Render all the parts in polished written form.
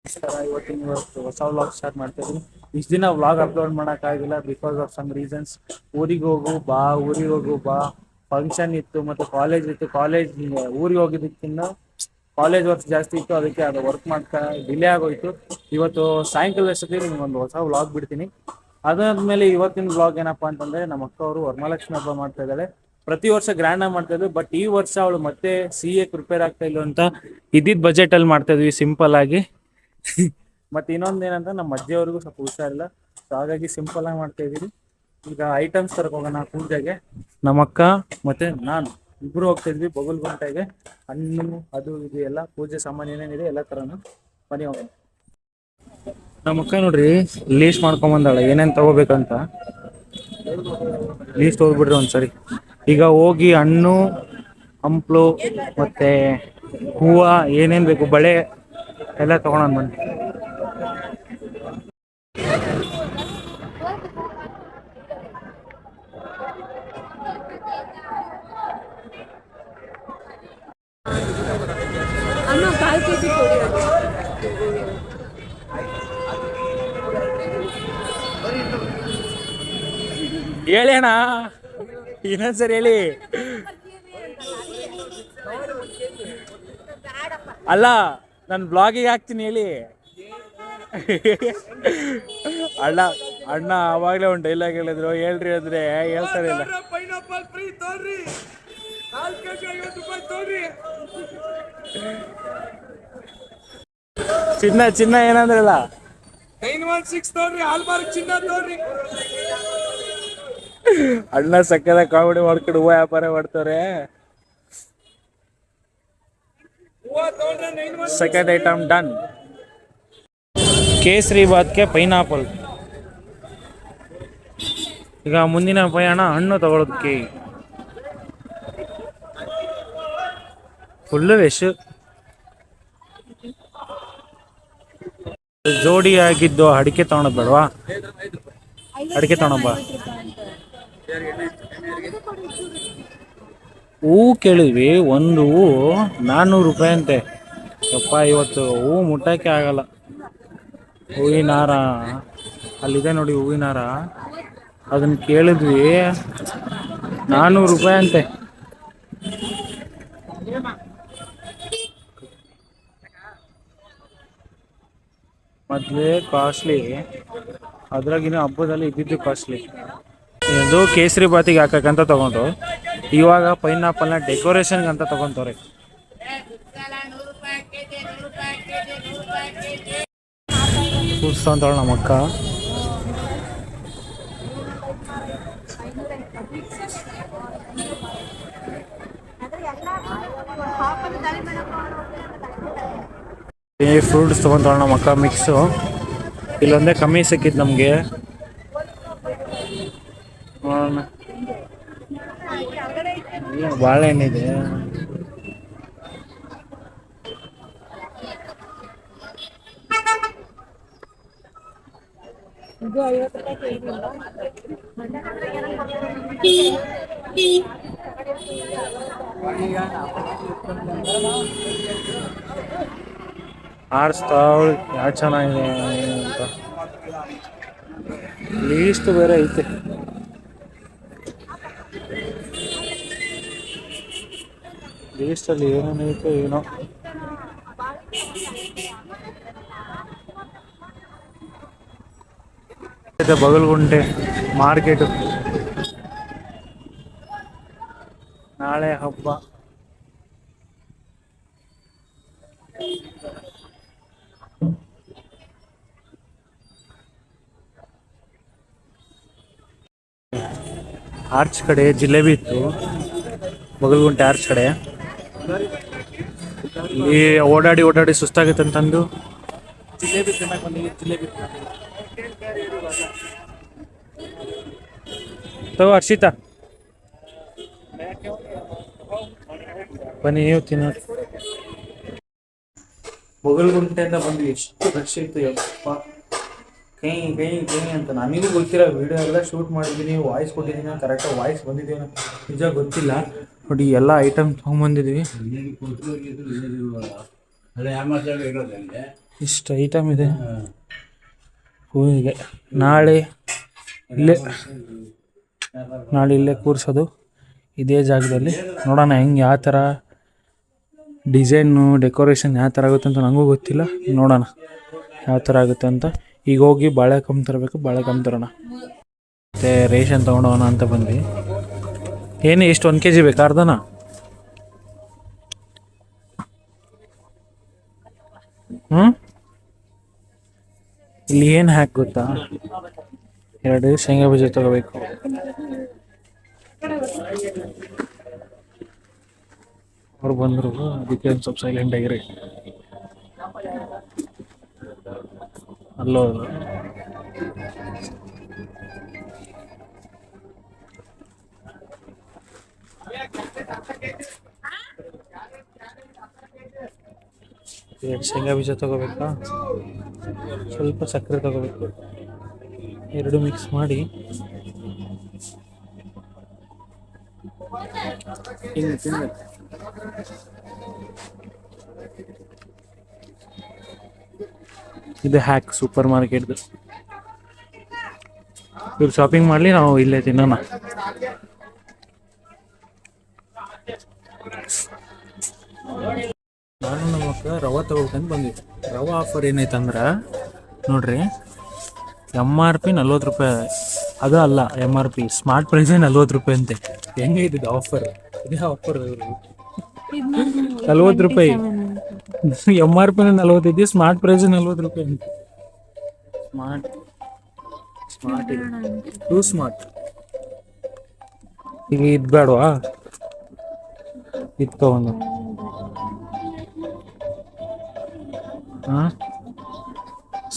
ಇವತ್ತು ಹೊಸ vlog start ಮಾಡ್ತಿದ್ವಿ. ಇಷ್ಟ ದಿನ ವ್ಲಾಗ್ ಅಪ್ಲೋಡ್ ಮಾಡೋಕ್ಕಾಗಿಲ್ಲ ಬಿಕಾಸ್ ಆಫ್ ಸಮ್ ರೀಸನ್ಸ್. ಊರಿಗೆ ಹೋಗು ಬಾ ಫಂಕ್ಷನ್ ಇತ್ತು, ಮತ್ತೆ ಕಾಲೇಜ್ ಇತ್ತು. ಊರಿಗೆ ಹೋಗಿದ್ದಕ್ಕಿನ್ನ ಕಾಲೇಜ್ ವರ್ಕ್ ಜಾಸ್ತಿ ಇತ್ತು, ಅದಕ್ಕೆ ಅದು ವರ್ಕ್ ಮಾಡ್ತಾ ಡಿಲೇ ಆಗೋಯ್ತು. ಇವತ್ತು ಸಾಯಂಕಾಲ ಅಷ್ಟೊತ್ತಿಗೆ ನಿಮ್ಗೆ ಒಂದು ಹೊಸ ವ್ಲಾಗ್ ಬಿಡ್ತೀನಿ. ಅದಾದ್ಮೇಲೆ ಇವತ್ತಿನ ವ್ಲಾಗ್ ಏನಪ್ಪಾ ಅಂತಂದ್ರೆ, ನಮ್ಮ ಅಕ್ಕ ಅವರು ವರಮಹಾಲಕ್ಷ್ಮಿ ಹಬ್ಬ ಮಾಡ್ತಾ ಇದ್ದಾರೆ. ಪ್ರತಿ ವರ್ಷ ಗ್ರ್ಯಾಂಡ್ ಆಗಿ ಮಾಡ್ತಾ ಇದ್ವಿ, ಬಟ್ ಈ ವರ್ಷ ಅವಳು ಮತ್ತೆ CA ಪ್ರಿಪೇರ್ ಆಗ್ತಾ ಇಲ್ಲ ಅಂತ ಇದ್ದಿದ್ದ ಬಜೆಟ್ ಅಲ್ಲಿ ಮಾಡ್ತಾ ಇದ್ವಿ ಸಿಂಪಲ್ ಆಗಿ. ಮತ್ತೆ ಇನ್ನೊಂದು ಏನಂದ್ರೆ, ನಮ್ಮ ಅಜ್ಜಿಯವ್ರಿಗೂ ಸ್ವಲ್ಪ ಹುಷಾರಿಲ್ಲ, ಸೊ ಹಾಗಾಗಿ ಸಿಂಪಲ್ ಆಗಿ ಮಾಡ್ತಾ ಇದೀವಿ. ಈಗ ಐಟಮ್ಸ್ ತರಕ್ ಹೋಗೋಣ ಪೂಜೆಗೆ. ನಮ್ಮ ಅಕ್ಕ ಮತ್ತೆ ನಾನು ಇಬ್ರು ಹೋಗ್ತಾ ಇದ್ವಿ ಬಗಲ್ಗುಂಟೆಗೆ. ಹಣ್ಣು ಅದು ಇದು ಎಲ್ಲ ಪೂಜೆ ಸಾಮಾನು ಏನೇನಿದೆ ಎಲ್ಲ ತರನು ಬನ್ನಿ ಹೋಗೋಣ. ನಮ್ಮ ಅಕ್ಕ ನೋಡ್ರಿ ಲೀಸ್ಟ್ ಮಾಡ್ಕೊಂಡ್ ಬಂದಾಳೆ ಏನೇನ್ ತಗೋಬೇಕಂತ. ಲೀಸ್ಟ್ ಹೋಗ್ಬಿಡ್ರಿ ಒಂದ್ಸರಿ. ಈಗ ಹೋಗಿ ಹಣ್ಣು, ಹಂಪ್ಲು ಮತ್ತೆ ಹೂವ ಏನೇನ್ ಬೇಕು, ಬಳೆ ಎಲ್ಲ ತಗೊಳೋಣ ಬನ್ನಿ. ಅಮ್ಮ 1/4 kg ಕೊಡಿ. ಹೇಳಿ ಅಣ್ಣ, ಇನ್ನೊಂದ್ಸರಿ ಹೇಳಿ. ಅಲ್ಲ, ನಾನು ಬ್ಲಾಗಿಗೆ ಹಾಕ್ತೀನಿ ಹೇಳಿ. ಅಣ್ಣ ಅಣ್ಣ ಆವಾಗಲೇ ಒಂದು ಡೈಲಾಗ್ ಹೇಳಿದ್ರು, ಹೇಳ್ರಿ ಅಂದ್ರೆ ಹೇಳ್ತಾರೆ ಇಲ್ಲ. ಚಿನ್ನ ಏನಂದ್ರಲ್ಲ, 916 ತೋಡ್ರಿ, ಹಾಲ್ಮಾರ್ಕ್ ಚಿನ್ನ ತೋಡ್ರಿ. ಅಣ್ಣ ಸಕ್ಕದ ಕಾಮಿಡಿ ಮಾಡ್ಕೊಂಡು ಹೂವು ವ್ಯಾಪಾರ ಮಾಡ್ತಾರೆ. Second item done. ಕೇಸರಿ ಬಾತ್ಗೆ ಪೈನಾಪಲ್. ಈಗ ಮುಂದಿನ ಪಯಣ ಹಣ್ಣು ತಗೊಳ್ಳೋದಕ್ಕೆ. ಫುಲ್ಲು ವೆಶ್. ಜೋಡಿ ಆಗಿದ್ದು ಅಡಿಕೆ ತಗೊಳೋದು ಬೇಡವಾ? ಅಡಿಕೆ ತಗೊಳೋಣ. ಹೂ ಕೇಳಿದ್ವಿ, ಒಂದು ಹೂ 400 ರೂಪಾಯಿ ಅಂತೆ. ಯಪ್ಪ, ಇವತ್ತು ಹೂ ಮುಟ್ಟಕ್ಕೆ ಆಗಲ್ಲ. ಹೂವಿನ ಹಾರ ಅಲ್ಲಿದೆ ನೋಡಿ, ಹೂವಿನ ಹಾರ ಅದನ್ನ ಕೇಳಿದ್ವಿ, 400 ರೂಪಾಯಿ ಅಂತೆ. ಮದುವೆ ಕಾಸ್ಟ್ಲಿ, ಅದ್ರಾಗಿನ ಹಬ್ಬದಲ್ಲಿ ಇದ್ದಿದ್ದು ಕಾಸ್ಟ್ಲಿ. ಇದು ಕೇಸರಿ ಬಾತಿಗೆ ಹಾಕಕ್ಕಂತ ತಗೊಂಡು, ಇವಾಗ ಪೈನಾಪಲ್ನ ಡೆಕೋರೇಷನ್ಗೆ ಅಂತ ತಗೊಂತವ್ರೆ. ಫ್ರೂಟ್ಸ್ ತಗೊಂತಾಳ ನಮ್ಮ ಅಕ್ಕ. ಫ್ರೂಟ್ಸ್ ತಗೊಂತಾಳ ನಮ್ಮ ಅಕ್ಕ ಮಿಕ್ಸು. ಇಲ್ಲೊಂದೇ ಕಮ್ಮಿ ಸಿಕ್ಕಿತ್ತು ನಮಗೆ. ಬಾಳೆಹಣ್ಣಿದೆ. ಇದು 50 ರೂಪಾಯಿ ಆರಿಸ್ತಾವಳು ಯಾವ ಚೆನ್ನಾಗಿದೆ ಅಂತ. ಲೀಸ್ಟ್ ಬೇರೆ ಐತೆ. ಲೀಸ್ಟಲ್ಲಿ ಏನೇನೈತೆ ಏನೋ. ಬಗಲ್ಗುಂಟೆ ಮಾರ್ಕೆಟು. ನಾಳೆ ಹಬ್ಬ. ಆರ್ಚ್ ಕಡೆ ಜಿಲೇಬಿ ಇತ್ತು, ಬಗಲ್ಗುಂಟೆ ಆರ್ಚ್ ಕಡೆ. ಇಲ್ಲಿ ಓಡಾಡಿ ಸುಸ್ತಾಗುತ್ತೆ ಅಂತಂದು ಜಿಲೇಬಿ ತಿನ್ನಕ್ಕೆ ಬಂದಿವಿ. ಜಿಲೇಬಿ ತಗೋ ಹರ್ಷಿತಾ, ಬನ್ನಿ ನೀವು ತಿನ್ನೋದು. ಬಗಲ್ಗುಂಟೆಯಿಂದ ಬಂದ್ವಿ, ಎಷ್ಟು ರಶ್ ಇತ್ತು ಯಪ್ಪ. ಕೈ ಅಂತ ನನಗೂ ಗೊತ್ತಿಲ್ಲ. ವಿಡಿಯೋ ಎಲ್ಲ ಶೂಟ್ ಮಾಡಿದ್ದೀನಿ, ವಾಯ್ಸ್ ಕೊಟ್ಟಿದ್ದೀನಿ, ಕರೆಕ್ಟಾಗಿ ವಾಯ್ಸ್ ಬಂದಿದ್ದೀವಿ ನಿಜ ಗೊತ್ತಿಲ್ಲ. ನೋಡಿ ಎಲ್ಲ ಐಟಮ್ ತೊಗೊಂಬಂದಿದ್ವಿ. ಇಷ್ಟು ಐಟಮ್ ಇದೆ ಹೂವಿಗೆ. ನಾಳೆ ಇಲ್ಲೇ ಕೂರಿಸೋದು ಇದೇ ಜಾಗದಲ್ಲಿ. ನೋಡೋಣ ಹೆಂಗೆ ಯಾವ ಥರ ಡಿಸೈನು ಡೆಕೋರೇಷನ್ ಯಾವ ಥರ ಆಗುತ್ತೆ ಅಂತ ನನಗೂ ಗೊತ್ತಿಲ್ಲ. ನೋಡೋಣ ಯಾವ ಥರ ಆಗುತ್ತೆ ಅಂತ. ಈಗ ಹೋಗಿ ಬಾಳೆಕಂಬ ತರಬೇಕು, ಬಾಳೆಕಂಬ ತರೋಣ. ಮತ್ತು ರೇಷನ್ ತೊಗೊಂಡೋಗೋಣ ಅಂತ ಬಂದ್ವಿ. ಏನು ಎಷ್ಟು 1 kg ಬೇಕಾ ಅರ್ಧನ? ಇಲ್ಲಿ ಏನು ಹ್ಯಾಕ್ ಗೊತ್ತಾ, 2 ಶೇಂಗಾ ಬೀಜ ತಗೋಬೇಕು. ಅವ್ರು ಬಂದರು, ಅದಕ್ಕೆ ಒಂದು ಸ್ವಲ್ಪ ಸೈಲೆಂಟ್ ಆಗಿರಿ. ಅಲ್ಲೋ ಶೇಂಗಾ ಬೀಜ ತಗೋಬೇಕಾ, ಸ್ವಲ್ಪ ಸಕ್ಕರೆ ತಗೋಬೇಕು, 2 ಮಿಕ್ಸ್ ಮಾಡಿ ಹಿಂಗೆ ತಿನ್ಬೇಕು. ಇದು ಹ್ಯಾಕ್ ಸೂಪರ್ ಮಾರ್ಕೆಟ್ದು. ಇವ್ರು ಶಾಪಿಂಗ್ ಮಾಡಲಿ, ನಾವು ಇಲ್ಲೇ ತಿನ್ನೋಣ. ನಾನು ನಮ್ಮ ಅಕ್ಕ ರವೆ ತಗೋಬೇಕಂತ ಬಂದಿದ್ದೆ. ರವೆ ಆಫರ್ ಏನೈತಂದ್ರೆ ನೋಡ್ರಿ, MRP 40 ರೂಪಾಯಿ. ಅದು ಅಲ್ಲ MRP, ಸ್ಮಾರ್ಟ್ ಪ್ರೈಸೇ 40 ರೂಪಾಯಿ ಅಂತೆ. ಹೆಂಗೆ ಇದ್ದಿದ್ದು ಆಫರ್? ಇದೇ ಆಫರ್ 40 ರೂಪಾಯಿ. MRP 40 ಇದ್ದು, ಸ್ಮಾರ್ಟ್ ಪ್ರೈಸ್ 40 ರೂಪಾಯಿ ಅಂತೆ. Smart two smart. ಈಗ ಇದು ಬೇಡವಾ? ಇದು ತಗೊಂಡು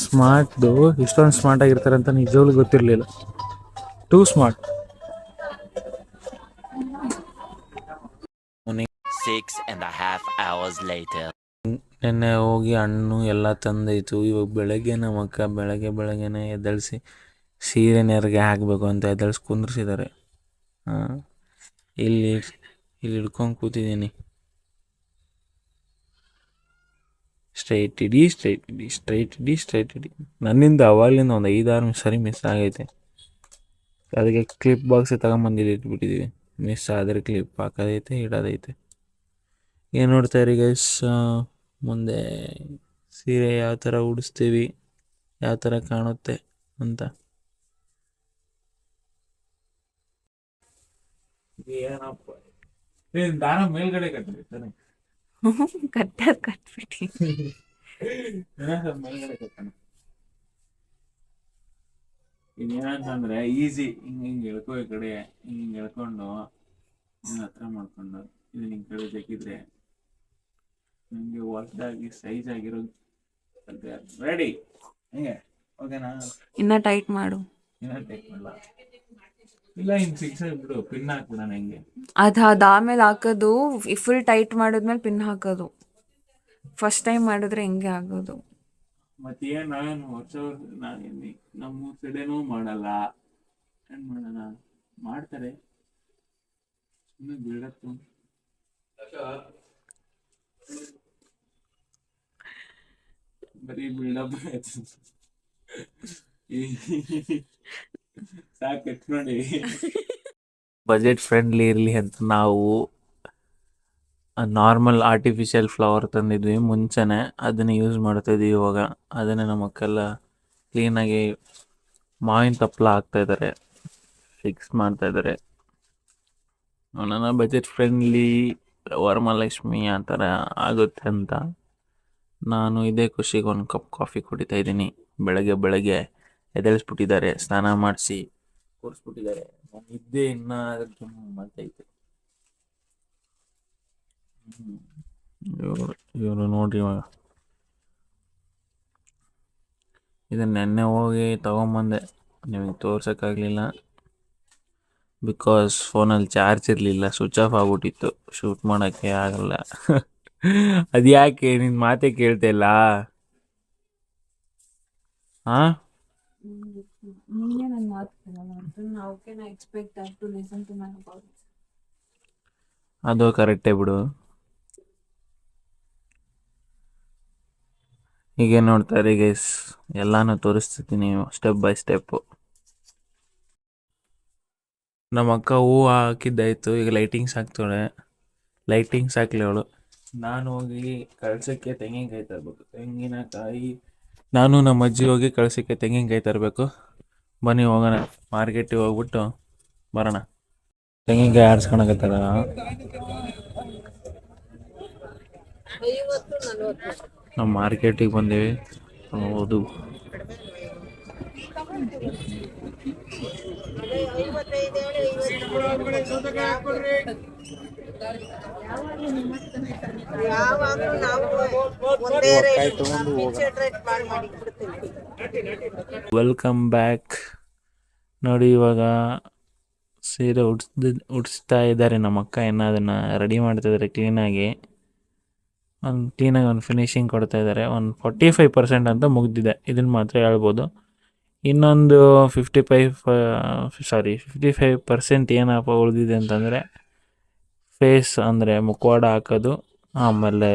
ಸ್ಮಾರ್ಟ್ದು ಇಷ್ಟೊಂದು ಸ್ಮಾರ್ಟ್ ಆಗಿರ್ತಾರೆ ಅಂತ ನಿಜವಾಗ್ಲೂ ಗೊತ್ತಿರಲಿಲ್ಲ. Two smart. 6.5 hours later. ನೆನ್ನೆ ಹೋಗಿ ಹಣ್ಣು ಎಲ್ಲ ತಂದೈತು. ಇವಾಗ ಬೆಳಗ್ಗೆ ನಮ್ಮ ಅಕ್ಕ ಬೆಳಗ್ಗೆನೆ ಎದ್ದಳಿಸಿ ಸೀರೆ ನೆರಿಗೆ ಹಾಕಬೇಕು ಅಂತ ಎದ್ದಳಿಸಿ ಕುಂದ್ರಿಸಿದ್ದಾರೆ. ಇಲ್ಲಿ ಹಿಡ್ಕೊಂಡು ಕೂತಿದ್ದೀನಿ. ಸ್ಟ್ರೈಟ್ ಇಡಿ. ನನ್ನಿಂದ ಅವಾಗಲಿಂದ ಒಂದು 5-6 ಸರಿ ಮಿಸ್ ಆಗೈತೆ. ಅದಕ್ಕೆ ಕ್ಲಿಪ್ ಬಾಕ್ಸ್ ತಗೊಂಬಂದಿದ್ದು ಇಟ್ಬಿಟ್ಟಿದ್ದೀವಿ. ಮಿಸ್ ಆದರೆ ಕ್ಲಿಪ್ ಹಾಕೋದೈತೆ, ಇಡೋದೈತೆ. ಏನು ನೋಡ್ತಾ ಇರಿ ಗೈಸ್, ಮುಂದೆ ಸೀರೆ ಯಾವ ಥರ ಉಡಿಸ್ತೀವಿ, ಯಾವ ಥರ ಕಾಣುತ್ತೆ ಅಂತ. ದಾರ ಮೇಲ್ಗಡೆ ಕಟ್ಟಬೇಕು, ಕಟ್ಬಿಟ್ಟು ಮೇಲ್ಗಡೆ ಕಟ್ಟಣ. ಇನ್ನೇನಂತಂದ್ರೆ ಈಸಿ, ಹಿಂಗೆ ಎಳ್ಕೊ, ಈ ಕಡೆ ಹಿಂಗೆ ಎಳ್ಕೊಂಡು ಹತ್ರ ಮಾಡ್ಕೊಂಡು ಇದು ನಿಮ್ ಕಡೆ ಬೇಕಿದ್ರೆ ನಿಮ್ಗೆ ಹೊಸದಾಗಿ ಸೈಜ್ ಆಗಿರೋದು ರೆಡಿ. ಹೆಂಗೆ? ಓಕೆನಾ? ಇನ್ನ ಟೈಟ್ ಮಾಡು. ಇನ್ನ ಟೈಟ್ ಮಾಡಲ್ಲ, ಇಲ್ಲ ಹಿಂಗೆ ಫಿಕ್ಸ್ ಆಗಿಬಿಡು, ಪಿನ್ ಹಾಕ್ಬಿಡೋಣ. ಹೆಂಗೆ ಅದಾದ್ಮೇಲೆ ಹಾಕೋದು, ಫುಲ್ ಟೈಟ್ ಮಾಡಿದ್ಮೇಲೆ ಪಿನ್ ಹಾಕೋದು. ಫಸ್ಟ್ ಟೈಮ್ ಮಾಡಿದ್ರೆ ಹೆಂಗೆ ಆಗೋದು. ಮತ್ತೇನು ನಾವೇನು ನಮ್ಮ ಕಡೆನೂ ಮಾಡಲ್ಲ, ಏನ್ ಮಾಡೋಣ? ಮಾಡ್ತಾರೆ, ಸುಮ್ಮನೆ ಬೀಳತ್ತು. ಬರೀ ಬಿಲ್ಡಪ್ ಸಾಕತ್ ನೋಡಿ. ಬಜೆಟ್ ಫ್ರೆಂಡ್ಲಿ ಇರಲಿ ಅಂತ ನಾವು ನಾರ್ಮಲ್ ಆರ್ಟಿಫಿಷಿಯಲ್ ಫ್ಲವರ್ ತಂದಿದ್ವಿ ಮುಂಚೆನೆ. ಅದನ್ನು ಯೂಸ್ ಮಾಡ್ತಾಯಿದ್ವಿ ಇವಾಗ. ಅದನ್ನೇ ನಮ್ಮ ಮಕ್ಕೆಲ್ಲ ಕ್ಲೀನಾಗಿ ಮಾವಿನ ತಪ್ಪಲ ಹಾಕ್ತಾಯಿದ್ದಾರೆ, ಫಿಕ್ಸ್ ಮಾಡ್ತಾಯಿದ್ದಾರೆ. ನನ್ನ ಬಜೆಟ್ ಫ್ರೆಂಡ್ಲಿ ವರಮಹಾಲಕ್ಷ್ಮಿ ಆ ಥರ ಆಗುತ್ತೆ ಅಂತ ನಾನು ಇದೇ ಖುಷಿಗೆ ಒಂದು ಕಪ್ ಕಾಫಿ ಕುಡಿತಾ ಇದ್ದೀನಿ. ಬೆಳಗ್ಗೆ ಎದ್ದೇಳಿಸ್ಬಿಟ್ಟಿದ್ದಾರೆ, ಸ್ನಾನ ಮಾಡಿಸಿ ಕೂರಿಸ್ಬಿಟ್ಟಿದ್ದಾರೆ. ನಾನು ಇದ್ದೇ ಇನ್ನೂ ಮತ್ತೈತೆ. ಇವರು ನೋಡ್ರಿ, ಇವಾಗ ಇದನ್ನ ನೆನ್ನೆ ಹೋಗಿ ತೊಗೊಂಬಂದೆ, ನಿಮಗೆ ತೋರ್ಸೋಕ್ಕಾಗಲಿಲ್ಲ. ಬಿಕಾಸ್ ಫೋನಲ್ಲಿ ಚಾರ್ಜ್ ಇರಲಿಲ್ಲ, ಸ್ವಿಚ್ ಆಫ್ ಆಗ್ಬಿಟ್ಟಿತ್ತು, ಶೂಟ್ ಮಾಡೋಕ್ಕೆ ಆಗಲ್ಲ. ಅದು ಯಾಕೆ ನಿನ್ನ ಮಾತೇ ಕೇಳ್ತಾಯಿಲ್ಲ? ಹಾಂ, ಅದು ಕರೆಕ್ಟೇ ಬಿಡು. ಹೀಗೆ ನೋಡ್ತಾರೆ ಗೈಸ್, ಎಲ್ಲಾನು ತೋರಿಸ್ತಿದ್ದೀನಿ ಸ್ಟೆಪ್ ಬೈ ಸ್ಟೆಪ್ಪು. ನಮ್ಮ ಅಕ್ಕ ಹೂವು ಹಾಕಿದ್ದಾಯ್ತು, ಈಗ ಲೈಟಿಂಗ್ಸ್ ಹಾಕ್ತಾಳೆ. ಲೈಟಿಂಗ್ಸ್ ಹಾಕ್ಲಿ ಅವಳು. ನಾನು ಹೋಗಿ ಕಳ್ಸೋಕ್ಕೆ ತೆಂಗಿನಕಾಯಿ ತರಬೇಕು. ತೆಂಗಿನಕಾಯಿ ನಾನು ನಮ್ಮ ಅಜ್ಜಿ ಹೋಗಿ ಕಳ್ಸೋಕ್ಕೆ ತೆಂಗಿನಕಾಯಿ ತರಬೇಕು. ಬನ್ನಿ ಹೋಗೋಣ, ಮಾರ್ಕೆಟಿಗೆ ಹೋಗ್ಬಿಟ್ಟು ಬರೋಣ. ತೆಂಗಿನಕಾಯಿ ಆರಿಸ್ಕೊಳಕತ್ತಾರ. ನಾವು ಮಾರ್ಕೆಟಿಗೆ ಬಂದೀವಿ. ಹೌದು, ವೆಲ್ಕಮ್ ಬ್ಯಾಕ್. ನೋಡಿ, ಇವಾಗ ಸೀರೆ ಉಡಿಸ್ತಾ ಇದ್ದಾರೆ ನಮ್ಮ ಅಕ್ಕ. ಇನ್ನು ಅದನ್ನು ರೆಡಿ ಮಾಡ್ತಾ ಇದ್ದಾರೆ ಕ್ಲೀನಾಗಿ. ಒಂದು ಫಿನಿಶಿಂಗ್ ಕೊಡ್ತಾ ಇದ್ದಾರೆ. ಒಂದು 45% ಅಂತ ಮುಗ್ದಿದೆ, ಇದನ್ನು ಮಾತ್ರ ಹೇಳ್ಬೋದು. ಇನ್ನೊಂದು 55% ಏನಪ್ಪ ಉಳಿದಿದೆ ಅಂತಂದರೆ ಫೇಸ್, ಅಂದರೆ ಮುಖವಾಡ ಹಾಕೋದು, ಆಮೇಲೆ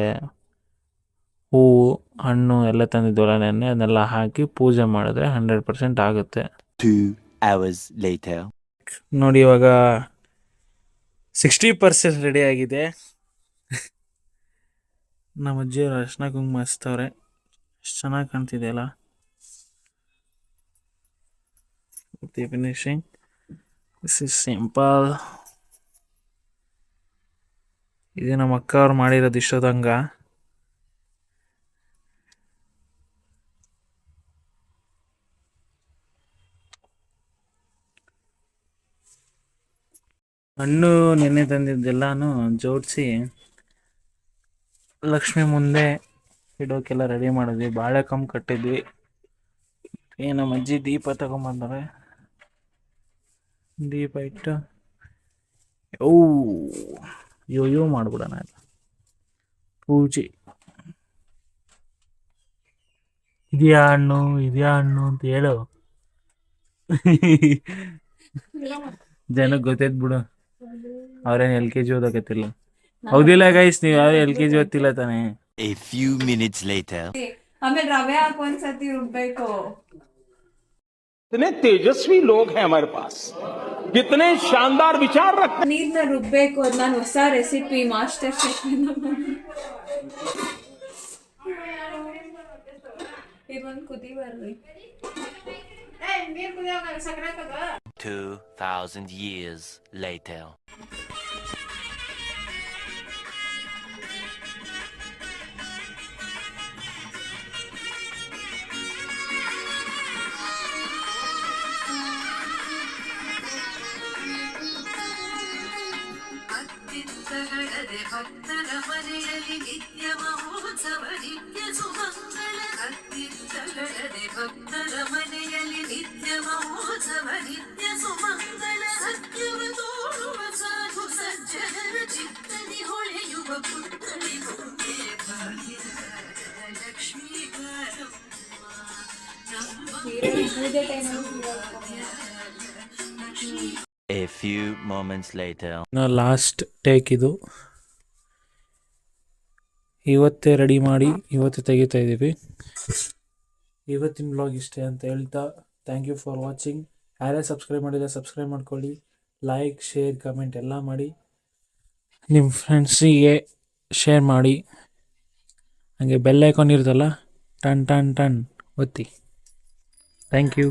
ಹೂವು ಹಣ್ಣು ಎಲ್ಲ ತಂದಿದ್ದವಲ್ಲ ನೆನ್ನೆ, ಅದನ್ನೆಲ್ಲ ಹಾಕಿ ಪೂಜೆ ಮಾಡಿದ್ರೆ 100% ಆಗುತ್ತೆ. 2 hours later. ನೋಡಿ, ಇವಾಗ 60% ರೆಡಿ ಆಗಿದೆ. ನಮ್ಮ ಅಜ್ಜಿಯವರು ಅರ್ಶಿನ ಕುಂಕುಮ ಹಚ್ತವ್ರೆ. ಎಷ್ಟು ಚೆನ್ನಾಗಿ ಕಾಣ್ತಿದೆ ಅಲ್ಲ. Finishing this is simple. ಇದು ನಮ್ಮ ಅಕ್ಕ ಅವ್ರು ಮಾಡಿರೋದು ಇಷ್ಟೊತ್ತಂಗ. ಹಣ್ಣು ನೆನ್ನೆ ತಂದಿದ್ದೆಲ್ಲಾನು ಜೋಡಿಸಿ ಲಕ್ಷ್ಮಿ ಮುಂದೆ ಇಡೋಕೆಲ್ಲ ರೆಡಿ ಮಾಡಿದ್ವಿ. ಬಾಳೆಕಂಬ್ ಕಟ್ಟಿದ್ವಿ. ನಮ್ಮ ಅಜ್ಜಿ ದೀಪ ತಗೊಂಬಂದರೆ ದೀಪ ಇಟ್ಟು ಯೋ ಮಾಡ್ಬಿಡೋಣ ಪೂಜೆ. ಇದ್ಯಾ ಹಣ್ಣು ಅಂತ ಹೇಳು, ಜನಕ್ಕೆ ಗೊತ್ತೈತ್ ಬಿಡು. ಅವ್ರೇನು LKG ಓದಕತ್ತಿಲ್ಲ. ಹೌದಿಲ್ಲ ಗೈಸ್, ನೀವು ಯಾರು LKG ಓದ್ತಿಲ್ಲ ತಾನೆ? A few minutes later. ಆಮೇಲೆ ರವೆ ಹಾಕಿ ಒಂದ್ಸತಿ ರುಬ್ಬೇಕು. कितने तेजस्वी लोग हैं हमारे पास, कितने शानदार विचार रखते हैं. ನೀರ್ನ ರುಬ್ಬೇಕು. ಅದು ನಾನು ಹೊಸ ರೆಸಿಪಿ ಮಾಸ್ಟರ್ ಶೆಫ್. ಇದೊಂದು ಕುದಿ ಬರ್ರಿ. 2,000 years later. ಭಕ್ತರ ಮನೆಯಲ್ಲಿ ನಿತ್ಯ ಮಹೋತ್ಸವ ನಿತ್ಯ ಸುಮಂಗಳ. ಹತ್ತಿರಗಳದೆ ಭಕ್ತರ ಮನೆಯಲ್ಲಿ ನಿತ್ಯ ಮಹೋತ್ಸವ ನಿತ್ಯ ಸುಮಂಗಳ. ಸತ್ಯವ ತೋರುವ ಸಾಧು ಸಜ್ಜನರ ಚಿತ್ತನಿ ಹೊಳೆಯುವ ಪುತ್ಥಳಿ ಮುಂದೆ ಭಾಗ್ಯದ Lakshmi A few moments later. Last take ಇದು. ಇವತ್ತೇ ರೆಡಿ ಮಾಡಿ ಇವತ್ತೇ ತೆಗಿತಾ ಇದ್ದೀವಿ. ಇವತ್ತಿನ ಬ್ಲಾಗ್ ಇಷ್ಟೇ ಅಂತ ಹೇಳ್ತಾ ಥ್ಯಾಂಕ್ ಯು ಫಾರ್ ವಾಚಿಂಗ್. ಯಾರೇ ಸಬ್ಸ್ಕ್ರೈಬ್ ಮಾಡಿಲ್ಲ ಸಬ್ಸ್ಕ್ರೈಬ್ ಮಾಡ್ಕೊಳ್ಳಿ. ಲೈಕ್, ಶೇರ್, ಕಮೆಂಟ್ ಎಲ್ಲ ಮಾಡಿ. ನಿಮ್ಮ ಫ್ರೆಂಡ್ಸಿಗೆ ಶೇರ್ ಮಾಡಿ. ಹಾಗೆ ಬೆಲ್ ಐಕಾನ್ ಇರುತ್ತಲ್ಲ, ಟನ್ ಒತ್ತಿ. Thank you.